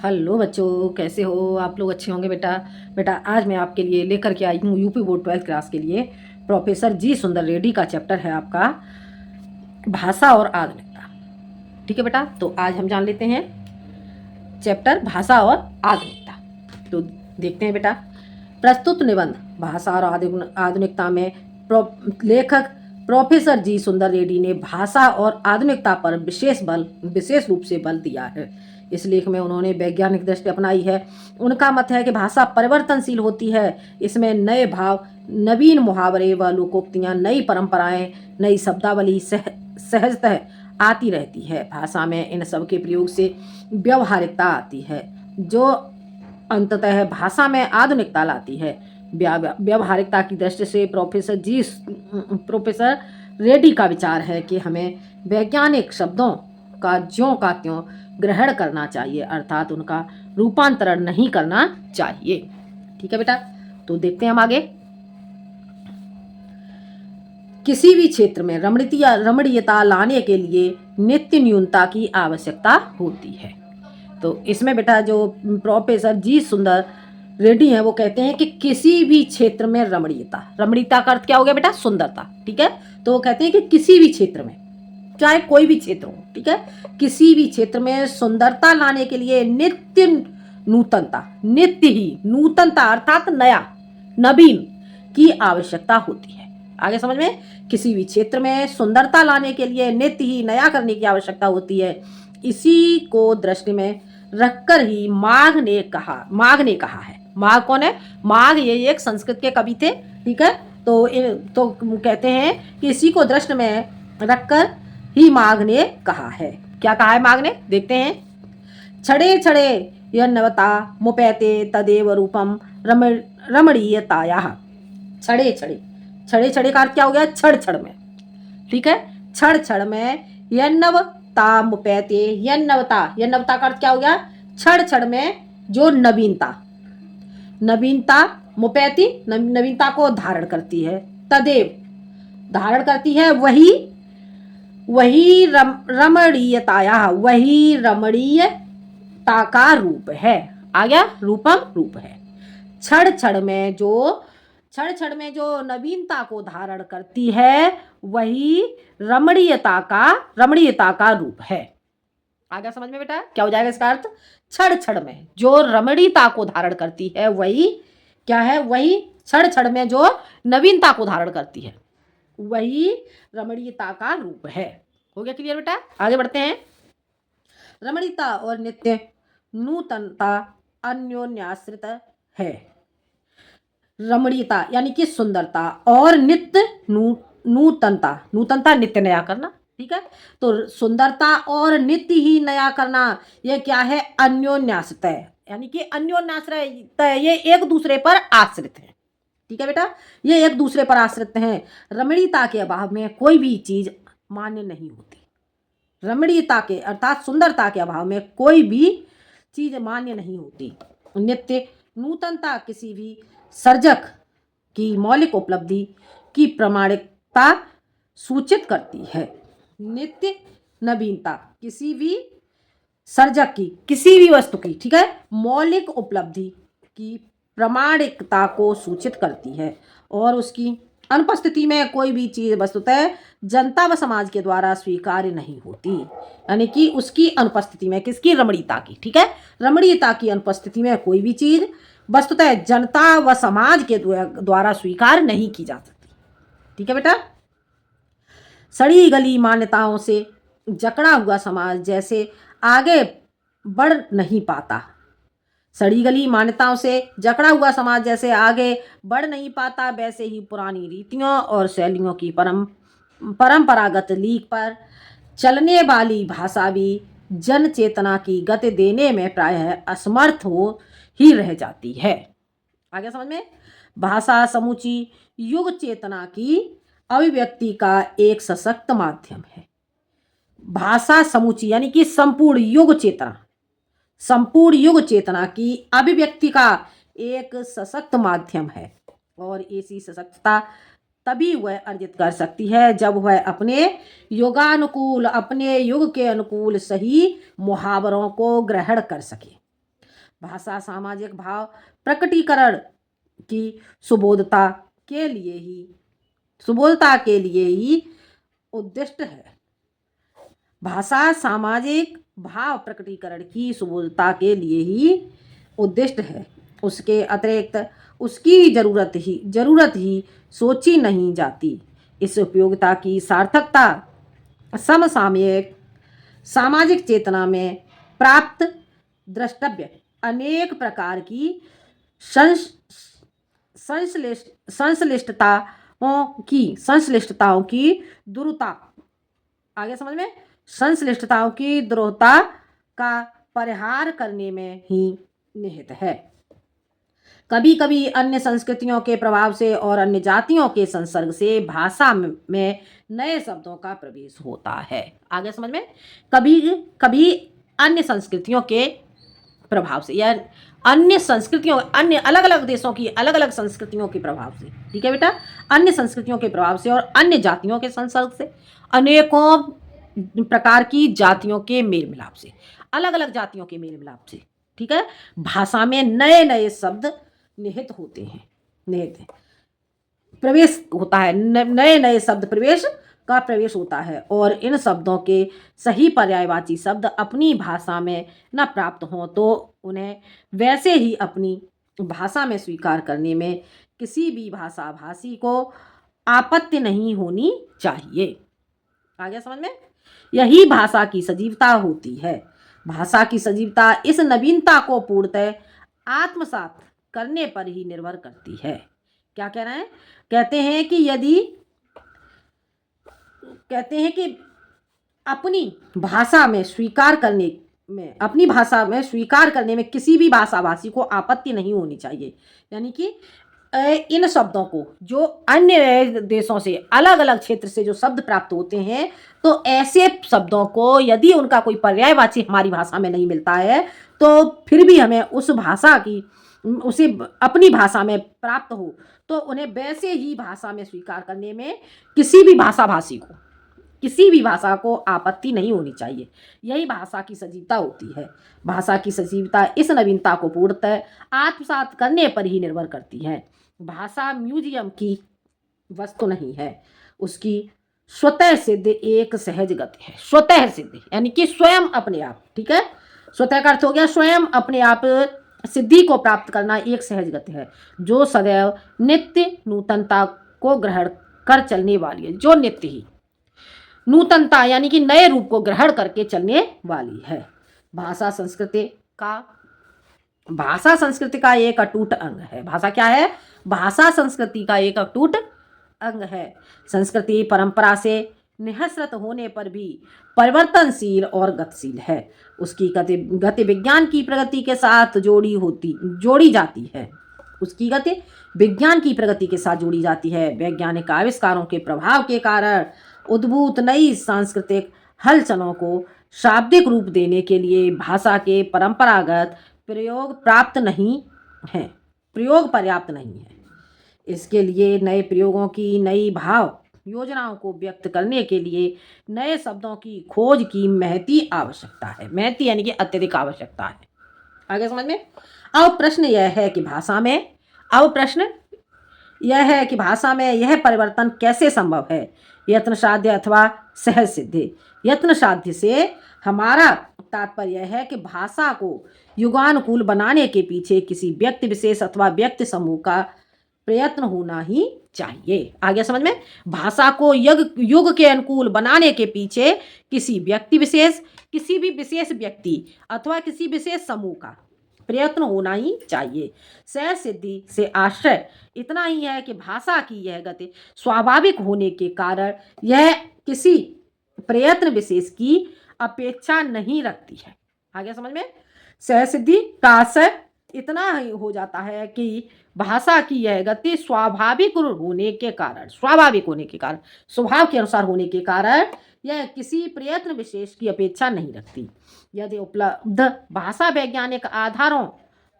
Hello बच्चों, कैसे हो आप लोग? अच्छे होंगे बेटा। बेटा आज मैं आपके लिए लेकर के आई हूँ यूपी बोर्ड 12th क्लास के लिए प्रोफेसर जी सुंदर रेड्डी का चैप्टर है आपका भाषा और आधुनिकता। ठीक है बेटा, तो आज हम जान लेते हैं चैप्टर भाषा और आधुनिकता। तो देखते हैं बेटा, प्रस्तुत निबंध भाषा और आधुनिकता में लेखक प्रोफेसर जी सुंदर रेड्डी ने भाषा और आधुनिकता पर विशेष रूप से बल दिया है। इस लेख में उन्होंने वैज्ञानिक दृष्टि अपनाई है। उनका मत है कि भाषा परिवर्तनशील होती है। इसमें नए भाव, नवीन मुहावरे व लोकोक्तियाँ, नई परंपराएं, नई शब्दावली सहजतः आती रहती है। भाषा में इन सब के प्रयोग से व्यवहारिकता आती है, जो अंततः भाषा में आधुनिकता लाती है। व्यवहारिकता की दृष्टि से प्रोफेसर रेड्डी का विचार है कि हमें वैज्ञानिक शब्दों का ज्यों का त्यों ग्रहण करना चाहिए, अर्थात उनका रूपांतरण नहीं करना चाहिए। ठीक है बेटा, तो देखते हैं हम आगे। किसी भी क्षेत्र में रमणीयता लाने के लिए नित्य न्यूनता की आवश्यकता होती है। तो इसमें बेटा जो प्रोफेसर जी सुंदर रेड्डी हैं वो कहते हैं कि किसी भी क्षेत्र में रमणीयता का अर्थ क्या हो गया बेटा? सुंदरता। ठीक है, तो वो कहते हैं कि किसी भी क्षेत्र में, चाहे कोई भी क्षेत्र हो, ठीक है, किसी भी क्षेत्र में सुंदरता लाने के लिए नित्य नूतनता अर्थात नया, नवीन की आवश्यकता होती है। आगे समझ में, किसी भी क्षेत्र में सुंदरता लाने के लिए नित्य ही नया करने की आवश्यकता होती है। इसी को दृष्टि में रखकर ही माघ ने कहा है। माघ कौन है? माघ ये एक संस्कृत के कवि थे। ठीक है, तो कहते हैं कि इसी को दृष्टि में रखकर ही माघ ने कहा है। क्या कहा है माघ ने? देखते हैं। छड़े छड़े यन्नवता मुपैते तदेव रूपम रमणीयतायाः। छड़े छड़े का अर्थ क्या हो गया? छड़ छड़ में। ठीक है, छड़ छड़ में यन्नवता मुपैते, यन्नवता का अर्थ क्या हो गया? छड़ छड़ में जो नवीनता मुपैती, नवीनता को धारण करती है, तदेव धारण करती है, वही रमणीयताया, वही रमणीयता का रूप है। आ गया? रूपम रूप है। छड़ छड़ में जो नवीनता को धारण करती है वही रमणीयता का रूप है। आ गया समझ में बेटा? क्या हो जाएगा इसका अर्थ? छड़ छड़ में जो रमणीयता को धारण करती है वही क्या है? वही छड़ छड़ में जो नवीनता को धारण करती है वही रमणीयता का रूप है। हो गया क्लियर बेटा? आगे बढ़ते हैं। रमणीयता और नित्य नूतनता अन्योन्याश्रित है। रमणीयता यानी कि सुंदरता और नित्य नूतनता नित्य नया करना। ठीक है, तो सुंदरता और नित्य ही नया करना यह क्या है? अन्योन्याश्रित है, यानी कि अन्योन्याश्रित, ये एक दूसरे पर आश्रित है। ठीक है बेटा, ये एक दूसरे पर आश्रित हैं। रमणीयता के अभाव में कोई भी चीज मान्य नहीं होती। रमणीयता के अर्थात सुंदरता के अभाव में कोई भी चीज मान्य नहीं होती। नित्य नूतनता किसी भी सर्जक की मौलिक उपलब्धि की प्रामाणिकता सूचित करती है। नित्य नवीनता किसी भी सर्जक की, किसी भी वस्तु की, ठीक है, मौलिक उपलब्धि की प्रामाणिकता को सूचित करती है और उसकी अनुपस्थिति में कोई भी चीज वस्तुतः जनता व समाज के द्वारा स्वीकार्य नहीं होती। यानी कि उसकी अनुपस्थिति में, किसकी? रमणीयता की। ठीक है, रमणीयता की अनुपस्थिति में कोई भी चीज वस्तुतः जनता व समाज के द्वारा स्वीकार नहीं की जा सकती। ठीक है बेटा, सड़ी गली मान्यताओं से जकड़ा हुआ समाज जैसे आगे बढ़ नहीं पाता। सड़ी गली मान्यताओं से जकड़ा हुआ समाज जैसे आगे बढ़ नहीं पाता, वैसे ही पुरानी रीतियों और शैलियों की परंपरागत लीक पर चलने वाली भाषा भी जन चेतना की गति देने में प्रायः असमर्थ हो ही रह जाती है। आगे समझ में, भाषा समूची युग चेतना की अभिव्यक्ति का एक सशक्त माध्यम है। भाषा समूची यानी कि संपूर्ण युग चेतना की अभिव्यक्ति का एक सशक्त माध्यम है और ऐसी सशक्तता तभी वह अर्जित कर सकती है जब वह अपने युगानुकूल, अपने युग के अनुकूल सही मुहावरों को ग्रहण कर सके। भाषा सामाजिक भाव प्रकटीकरण की सुबोधता के लिए ही उद्दिष्ट है। भाषा सामाजिक भाव प्रकटीकरण की सुबोधता के लिए ही उद्दिष्ट है। उसके अतिरिक्त उसकी जरूरत ही सोची नहीं जाती। इस उपयोगिता की सार्थकता समसामयिक सामाजिक चेतना में प्राप्त द्रष्टव्य अनेक प्रकार की संश्लिष्टताओं की दुरुता, आगे समझ में, संश्लिष्टताओं की दुरुता का परिहार करने में ही निहित है। कभी कभी अन्य संस्कृतियों के प्रभाव से और अन्य जातियों के संसर्ग से भाषा में नए शब्दों का प्रवेश होता है। आगे समझ में, कभी कभी अन्य संस्कृतियों के प्रभाव से या अन्य अलग अलग देशों की अलग अलग संस्कृतियों के प्रभाव से, ठीक है बेटा, अन्य संस्कृतियों के प्रभाव से और अन्य जातियों के संसर्ग से, अनेकों प्रकार की जातियों के मेल मिलाप से, अलग अलग जातियों के मेल मिलाप से, ठीक है, भाषा में नए नए शब्द निहित होते हैं, प्रवेश होता है, नए नए शब्द प्रवेश होता है और इन शब्दों के सही पर्यायवाची शब्द अपनी भाषा में न प्राप्त हों तो उन्हें वैसे ही अपनी भाषा में स्वीकार करने में किसी भी भाषा भाषी को आपत्ति नहीं होनी चाहिए। आगे समझ में, यही भाषा की सजीवता होती है। भाषा की सजीवता इस नवीनता को पूर्णतः आत्मसात करने पर ही निर्भर करती है। क्या कह रहे हैं? कहते हैं कि अपनी भाषा में स्वीकार करने में किसी भी भाषा भाषी को आपत्ति नहीं होनी चाहिए। यानी कि इन शब्दों को जो अन्य देशों से अलग अलग क्षेत्र से जो शब्द प्राप्त होते हैं, तो ऐसे शब्दों को यदि उनका कोई पर्यायवाची हमारी भाषा में नहीं मिलता है तो फिर भी हमें उसे अपनी भाषा में प्राप्त हो तो उन्हें वैसे ही भाषा में स्वीकार करने में किसी भी भाषा को आपत्ति नहीं होनी चाहिए। यही भाषा की सजीवता होती है। भाषा की सजीवता इस नवीनता को पूर्णतः आत्मसात करने पर ही निर्भर करती है। भाषा म्यूजियम की वस्तु नहीं है, उसकी स्वतः सिद्ध एक सहज गति है। स्वतः सिद्ध यानी कि स्वयं अपने आप, ठीक है, स्वतः का अर्थ हो गया स्वयं अपने आप सिद्धि को प्राप्त करना एक सहज गति है जो सदैव नित्य नूतनता को ग्रहण कर चलने वाली है। जो नित्य ही नूतनता यानी कि नए रूप को ग्रहण करके चलने वाली है। भाषा संस्कृति का एक अटूट अंग है। भाषा क्या है? भाषा संस्कृति का एक अटूट अंग है। संस्कृति परंपरा से निःसृत होने पर भी परिवर्तनशील और गतिशील है। उसकी गति विज्ञान की प्रगति के साथ जोड़ी जाती है। उसकी गति विज्ञान की प्रगति के साथ जोड़ी जाती है। वैज्ञानिक आविष्कारों के प्रभाव के कारण उद्भूत नई सांस्कृतिक हलचलों को शाब्दिक रूप देने के लिए भाषा के परंपरागत प्रयोग पर्याप्त नहीं है। इसके लिए नए प्रयोगों की नई भाव योजनाओं को व्यक्त करने के लिए नए शब्दों की खोज की महती आवश्यकता है। महती यानी कि अत्यधिक आवश्यकता है। आगे समझ में। अब प्रश्न यह है कि भाषा में यह परिवर्तन कैसे संभव है? यत्न साध्य अथवा सहज सिद्धि। यत्न साध्य से हमारा तात्पर्य है कि भाषा को युगानुकूल बनाने के पीछे किसी व्यक्ति विशेष अथवा व्यक्ति समूह का प्रयत्न होना ही चाहिए। आगे समझ में। भाषा को युग के अनुकूल बनाने के पीछे किसी भी विशेष व्यक्ति अथवा किसी विशेष समूह का प्रयत्न होना ही चाहिए। सहज सिद्धि से आश्रय इतना ही है कि भाषा की यह गति स्वाभाविक होने के कारण यह किसी प्रयत्न विशेष की अपेक्षा नहीं रखती है। आगे समझ में। सहज सिद्धि का आशय इतना ही हो जाता है कि भाषा की यह गति स्वाभाविक होने के कारण, स्वभाव के अनुसार होने के कारण यह किसी प्रयत्न विशेष की अपेक्षा नहीं रखती। यदि उपलब्ध भाषा वैज्ञानिक आधारों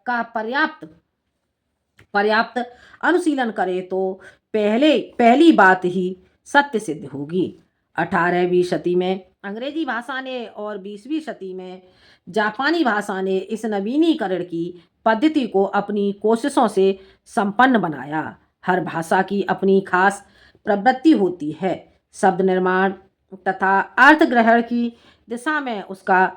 का पर्याप्त अनुशीलन करे तो पहली बात ही सत्य सिद्ध होगी। 18वीं सदी में अंग्रेजी भाषा ने और 20वीं शती में जापानी भाषा ने इस नवीनीकरण की पद्धति को अपनी कोशिशों से संपन्न बनाया। हर भाषा की अपनी खास प्रवृत्ति होती है। शब्द निर्माण तथा अर्थ ग्रहण की दिशा में उसका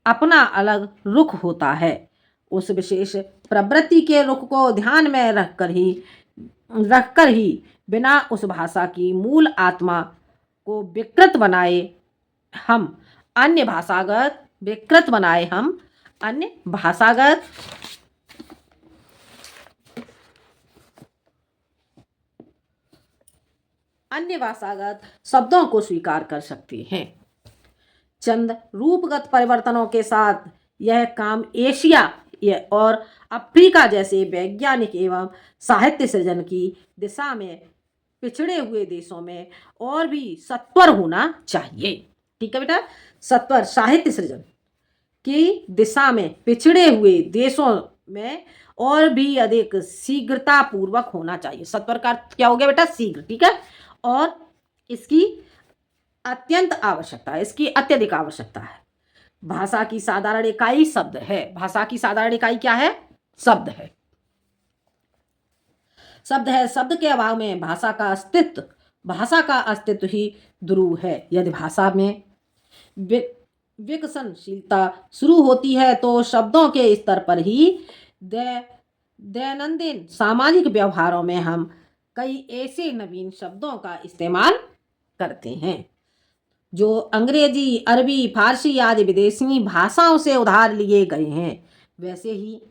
अपना अलग रुख होता है। उस विशेष प्रवृत्ति के रुख को ध्यान में रखकर ही बिना उस भाषा की मूल आत्मा को हम अन्य भाषागत शब्दों को स्वीकार कर सकते हैं। चंद रूपगत परिवर्तनों के साथ यह काम एशिया और अफ्रीका जैसे वैज्ञानिक एवं साहित्य सृजन की दिशा में पिछड़े हुए देशों में और भी सत्वर होना चाहिए। ठीक है बेटा, सत्वर साहित्य सृजन की दिशा में पिछड़े हुए देशों में और भी अधिक शीघ्रता पूर्वक होना चाहिए। सत्वर का अर्थ क्या हो गया बेटा? शीघ्र। ठीक है, और इसकी अत्यधिक आवश्यकता है। भाषा की साधारण इकाई शब्द है। भाषा की साधारण इकाई क्या है? शब्द है। शब्द के अभाव में भाषा का अस्तित्व ही दुरूह है। यदि भाषा में विकसनशीलता शुरू होती है तो शब्दों के स्तर पर ही दैनंदिन सामाजिक व्यवहारों में हम कई ऐसे नवीन शब्दों का इस्तेमाल करते हैं जो अंग्रेजी, अरबी, फारसी आदि विदेशी भाषाओं से उधार लिए गए हैं। वैसे ही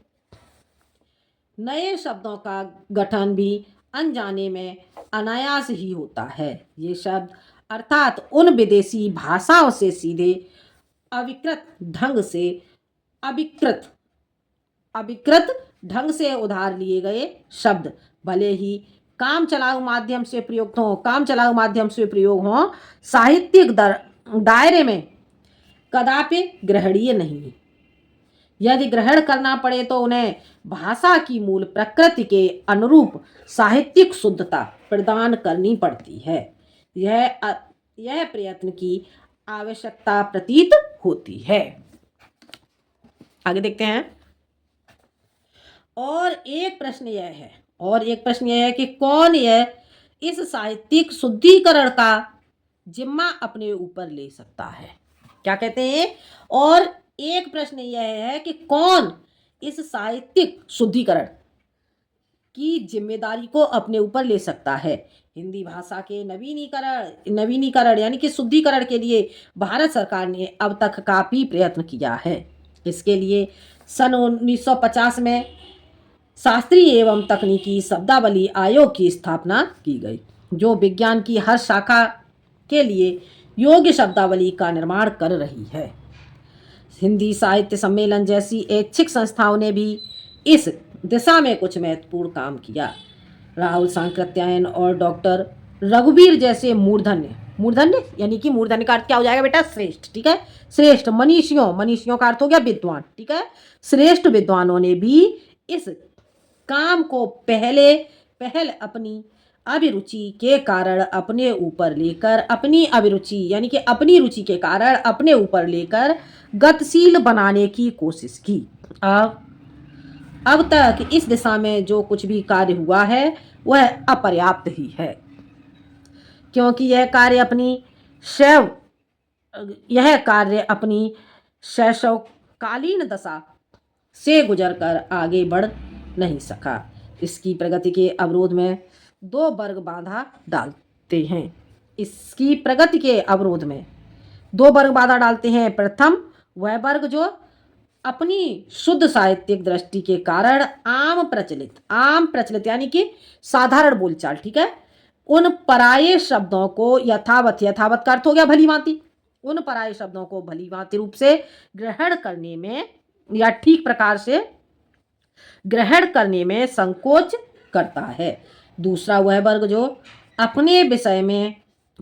नए शब्दों का गठन भी अनजाने में अनायास ही होता है। ये शब्द अर्थात उन विदेशी भाषाओं से सीधे अविकृत ढंग से उधार लिए गए शब्द भले ही काम चलाऊ माध्यम से प्रयोग हों, साहित्यिक दायरे में कदापि ग्रहणीय नहीं। यदि ग्रहण करना पड़े तो उन्हें भाषा की मूल प्रकृति के अनुरूप साहित्यिक शुद्धता प्रदान करनी पड़ती है। यह प्रयत्न की आवश्यकता प्रतीत होती है। आगे देखते हैं। और एक प्रश्न यह है कि कौन इस साहित्यिक शुद्धिकरण का जिम्मा अपने ऊपर ले सकता है? क्या कहते हैं? और एक प्रश्न यह है कि कौन इस साहित्यिक शुद्धिकरण की जिम्मेदारी को अपने ऊपर ले सकता है? हिंदी भाषा के नवीनीकरण यानी कि शुद्धिकरण के लिए भारत सरकार ने अब तक काफी प्रयत्न किया है। इसके लिए सन 1950 में शास्त्रीय एवं तकनीकी शब्दावली आयोग की स्थापना की गई, जो विज्ञान की हर शाखा के लिए योग्य शब्दावली का निर्माण कर रही है। हिंदी साहित्य सम्मेलन जैसी ऐच्छिक संस्थाओं ने भी इस दिशा में कुछ महत्वपूर्ण काम किया। राहुल सांकृत्यायन और डॉक्टर रघुवीर जैसे मूर्धन्य यानी कि मूर्धन्य का अर्थ क्या हो जाएगा बेटा? श्रेष्ठ। ठीक है, श्रेष्ठ मनीषियों का अर्थ हो गया विद्वान। ठीक है, श्रेष्ठ विद्वानों ने भी इस काम को पहल अपनी अभिरुचि के कारण अपने ऊपर लेकर अपनी रुचि के कारण अपने ऊपर लेकर गतिशील बनाने की कोशिश की। अब तक इस दिशा में जो कुछ भी कार्य हुआ है वह अपर्याप्त ही है, क्योंकि यह कार्य अपनी शैशवकालीन दशा से गुजरकर आगे बढ़ नहीं सका। इसकी प्रगति के अवरोध में दो वर्ग बाधा डालते हैं। प्रथम वह वर्ग जो अपनी शुद्ध साहित्यिक दृष्टि के कारण आम प्रचलित यानी कि साधारण बोलचाल, ठीक है, उन पराये शब्दों को यथावत का अर्थ हो गया भली भांति, उन पराये शब्दों को भली भांति रूप से ग्रहण करने में या ठीक प्रकार से ग्रहण करने में संकोच करता है। दूसरा वह वर्ग जो अपने विषय में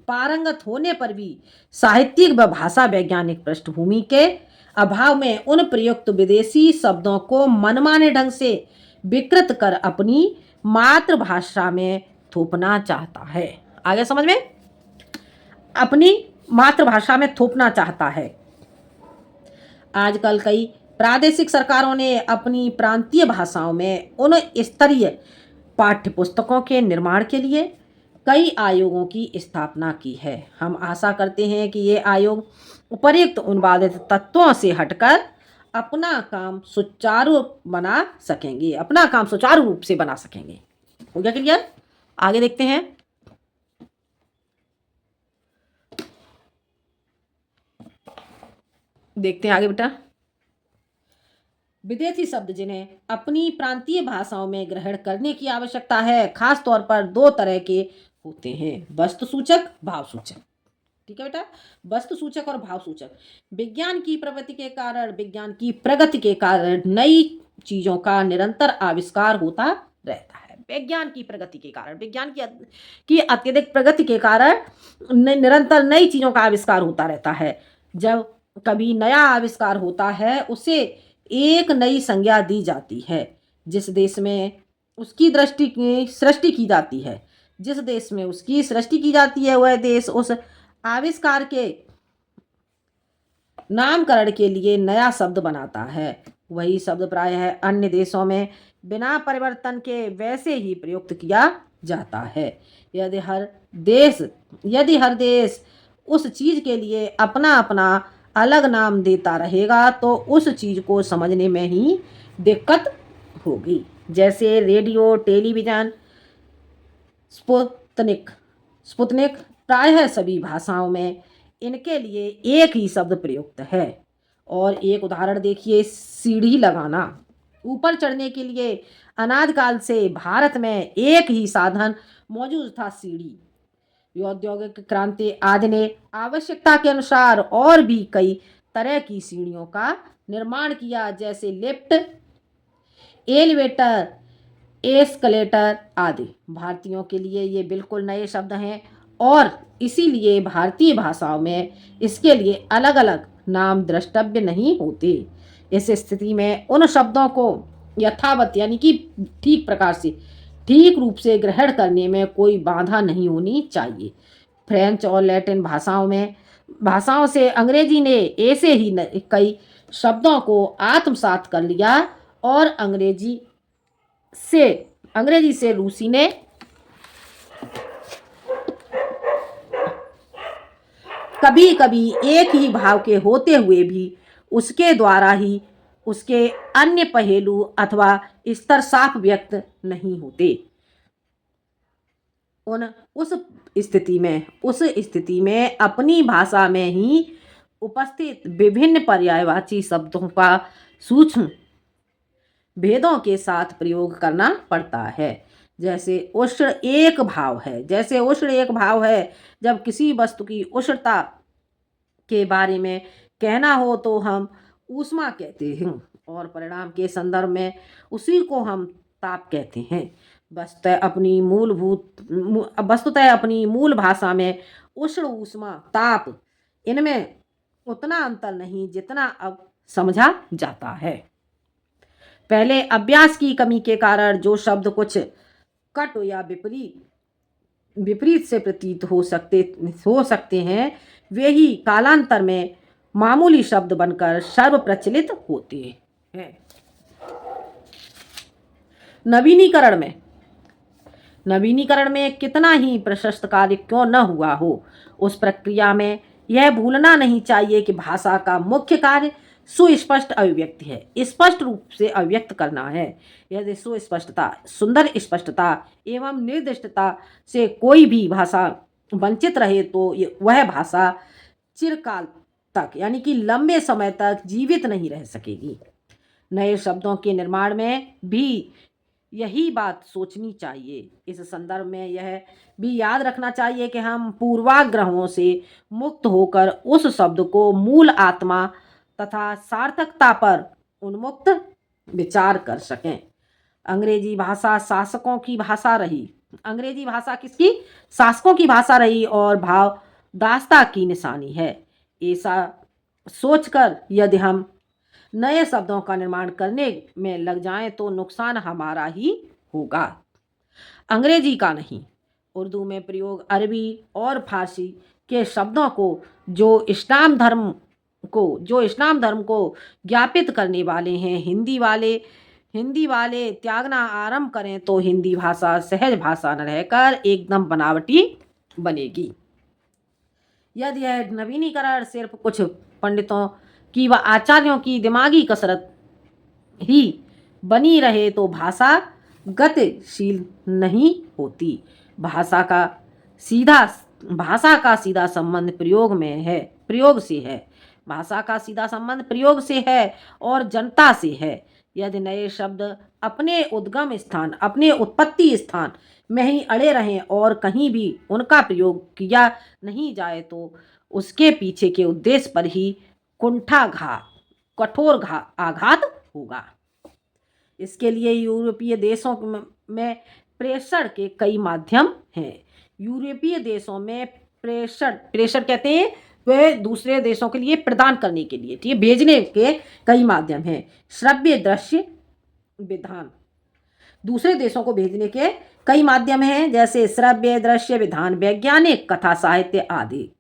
पारंगत होने पर भी साहित्यिक व भाषा वैज्ञानिक पृष्ठभूमि के अभाव में उन प्रयुक्त विदेशी शब्दों को मनमाने ढंग से विकृत कर अपनी मातृभाषा में थोपना चाहता है। आगे समझ में? अपनी मातृभाषा में थोपना चाहता है। आजकल कई प्रादेशिक सरकारों ने अपनी प्रांतीय भाषाओं में उन स्तरीय पाठ्य पुस्तकों के निर्माण के लिए कई आयोगों की स्थापना की है। हम आशा करते हैं कि ये आयोग उपर्युक्त अनुवादित तत्वों से हटकर अपना काम सुचारू रूप से बना सकेंगे। हो गया क्लियर? आगे देखते हैं। आगे बेटा। विदेशी शब्द जिन्हें अपनी प्रांतीय भाषाओं में ग्रहण करने की आवश्यकता है, खास तौर पर दो तरह के होते हैं, वस्तु सूचक, भाव सूचक। ठीक है बेटा, वस्तु सूचक और भाव सूचक। विज्ञान की प्रगति के कारण नई चीजों का निरंतर आविष्कार होता रहता है। विज्ञान की अत्यधिक प्रगति के कारण निरंतर नई चीजों का आविष्कार होता रहता है। जब कभी नया आविष्कार होता है, उसे एक नई संज्ञा दी जाती है। जिस देश में उसकी सृष्टि की जाती है, वह देश उस आविष्कार के नामकरण के लिए नया शब्द बनाता है। वही शब्द प्रायः अन्य देशों में बिना परिवर्तन के वैसे ही प्रयुक्त किया जाता है। यदि हर देश उस चीज के लिए अपना अपना अलग नाम देता रहेगा तो उस चीज को समझने में ही दिक्कत होगी। जैसे रेडियो, टेलीविजन, स्पुतनिक प्रायः सभी भाषाओं में इनके लिए एक ही शब्द प्रयुक्त है। और एक उदाहरण देखिए, सीढ़ी लगाना। ऊपर चढ़ने के लिए अनादिकाल से भारत में एक ही साधन मौजूद था, सीढ़ी। औद्योगिक क्रांति आदि ने आवश्यकता के अनुसार और भी कई तरह की सीढ़ियों का निर्माण किया, जैसे लिफ्ट, एलिवेटर, एस्कलेटर आदि। भारतीयों के लिए ये बिल्कुल नए शब्द हैं और इसीलिए भारतीय भाषाओं में इसके लिए अलग अलग नाम द्रष्टव्य नहीं होते। इस स्थिति में उन शब्दों को यथावत यानी कि ठीक रूप से ग्रहण करने में कोई बाधा नहीं होनी चाहिए। फ्रेंच और लैटिन भाषाओं से अंग्रेजी ने ऐसे ही कई शब्दों को आत्मसात कर लिया और अंग्रेजी से रूसी ने कभी कभी एक ही भाव के होते हुए भी उसके द्वारा ही उसके अन्य पहलू अथवा स्तर साफ व्यक्त नहीं होते। उस स्थिति में अपनी भाषा में ही उपस्थित विभिन्न पर्यायवाची शब्दों का सूक्ष्म भेदों के साथ प्रयोग करना पड़ता है। जैसे उष्ण एक भाव है। जब किसी वस्तु की उष्णता के बारे में कहना हो तो हम ऊष्मा कहते हैं और परिणाम के संदर्भ में उसी को हम ताप कहते हैं। वस्तुतः अपनी मूल भाषा में उष्ण, ऊष्मा, ताप, इनमें उतना अंतर नहीं जितना अब समझा जाता है। पहले अभ्यास की कमी के कारण जो शब्द कुछ कट या विपरीत से प्रतीत हो सकते हैं, वे ही कालांतर में मामूली शब्द बनकर सर्व प्रचलित होते हैं। नवीनीकरण में कितना ही प्रशस्त कार्य क्यों न हुआ हो, उस प्रक्रिया में यह भूलना नहीं चाहिए कि भाषा का मुख्य कार्य सुस्पष्ट अभिव्यक्ति है, स्पष्ट रूप से अभिव्यक्त करना है। यदि सुस्पष्टता, सुंदर स्पष्टता एवं निर्दिष्टता से कोई भी भाषा वंचित रहे तो वह भाषा चिरकाल तक यानी कि लंबे समय तक जीवित नहीं रह सकेगी। नए शब्दों के निर्माण में भी यही बात सोचनी चाहिए। इस संदर्भ में यह भी याद रखना चाहिए कि हम पूर्वाग्रहों से मुक्त होकर उस शब्द को मूल आत्मा तथा सार्थकता पर उन्मुक्त विचार कर सकें। अंग्रेजी भाषा शासकों की भाषा रही। अंग्रेजी भाषा किसकी? शासकों की भाषा रही और भाव दास्ता की निशानी है। ऐसा सोचकर यदि हम नए शब्दों का निर्माण करने में लग जाएं तो नुकसान हमारा ही होगा, अंग्रेजी का नहीं। उर्दू में प्रयोग अरबी और फारसी के शब्दों को जो इस्लाम धर्म को ज्ञापित करने वाले हैं, हिंदी वाले त्यागना आरंभ करें तो हिंदी भाषा सहज भाषा न रहकर एकदम बनावटी बनेगी। यदि यह नवीनीकरण सिर्फ कुछ पंडितों की व आचार्यों की दिमागी कसरत ही बनी रहे तो भाषा गतिशील नहीं होती। भाषा का सीधा संबंध प्रयोग से है। भाषा का सीधा संबंध प्रयोग से है और जनता से है। यदि नए शब्द अपने उद्गम स्थान, अपने उत्पत्ति स्थान में ही अड़े रहें और कहीं भी उनका प्रयोग किया नहीं जाए तो उसके पीछे के उद्देश्य पर ही कठोर आघात होगा। इसके लिए यूरोपीय देशों में प्रेषण के कई माध्यम हैं। यूरोपीय देशों में प्रेषण कहते हैं वे दूसरे देशों के लिए प्रदान करने के लिए, ठीक है, भेजने के कई माध्यम हैं। श्रव्य दृश्य विधान, दूसरे देशों को भेजने के कई माध्यम हैं, जैसे श्रव्य दृश्य विधान, वैज्ञानिक कथा साहित्य आदि।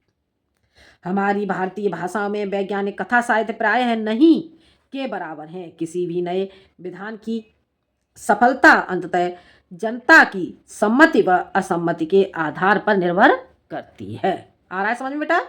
हमारी भारतीय भाषा में वैज्ञानिक कथा साहित्य प्रायः नहीं के बराबर हैं। किसी भी नए विधान की सफलता अंततः जनता की सम्मति व असम्मति के आधार पर निर्भर करती है। आ रहा है समझ में बेटा?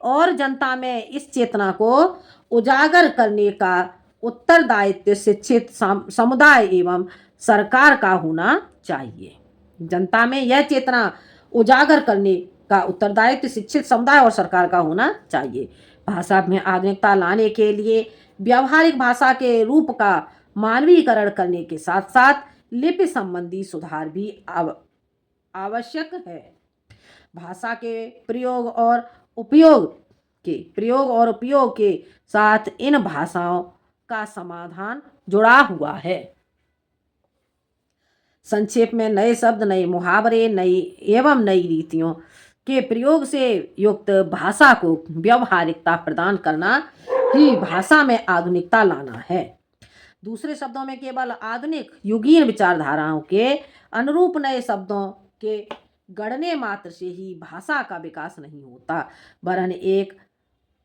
और जनता में इस चेतना को उजागर करने का उत्तरदायित्व शिक्षित समुदाय एवं सरकार का होना चाहिए। जनता में यह चेतना उजागर करने का उत्तरदायित्व शिक्षित समुदाय और सरकार का होना चाहिए। भाषा में आधुनिकता लाने के लिए व्यावहारिक भाषा के रूप का मानवीकरण करने के साथ साथ लिपि संबंधी सुधार भी आवश्यक है। भाषा के प्रयोग और उपयोग के साथ इन भाषाओं का समाधान जुड़ा हुआ है। संक्षेप में नए शब्द, नए मुहावरे, नई रीतियों के प्रयोग से युक्त भाषा को व्यावहारिकता प्रदान करना ही भाषा में आधुनिकता लाना है। दूसरे शब्दों में केवल आधुनिक युगीन विचारधाराओं के अनुरूप नए शब्दों के गढ़ने मात्र से ही भाषा का विकास नहीं होता, वरन एक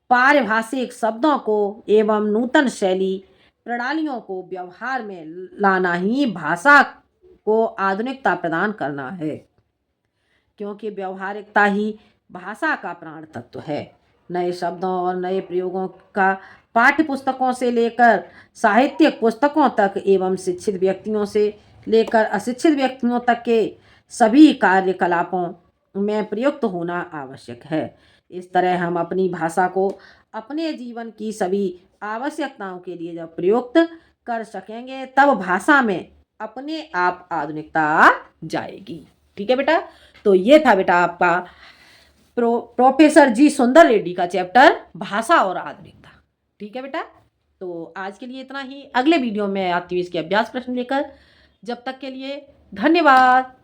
पारिभाषिक शब्दों को एवं नूतन शैली प्रणालियों को व्यवहार में लाना ही भाषा को आधुनिकता प्रदान करना है, क्योंकि व्यवहारिकता ही भाषा का प्राण तत्व है। नए शब्दों और नए प्रयोगों का पाठ्य पुस्तकों से लेकर साहित्यिक पुस्तकों तक एवं शिक्षित व्यक्तियों से लेकर अशिक्षित व्यक्तियों तक के सभी कार्यकलापों में प्रयुक्त होना आवश्यक है। इस तरह हम अपनी भाषा को अपने जीवन की सभी आवश्यकताओं के लिए जब प्रयुक्त कर सकेंगे तब भाषा में अपने आप आधुनिकता आ जाएगी। ठीक है बेटा? तो ये था बेटा आपका प्रोफेसर जी सुंदर रेड्डी का चैप्टर भाषा और आधुनिकता। ठीक है बेटा? तो आज के लिए इतना ही। अगले वीडियो में आती हूँ इसके अभ्यास प्रश्न लेकर। जब तक के लिए धन्यवाद।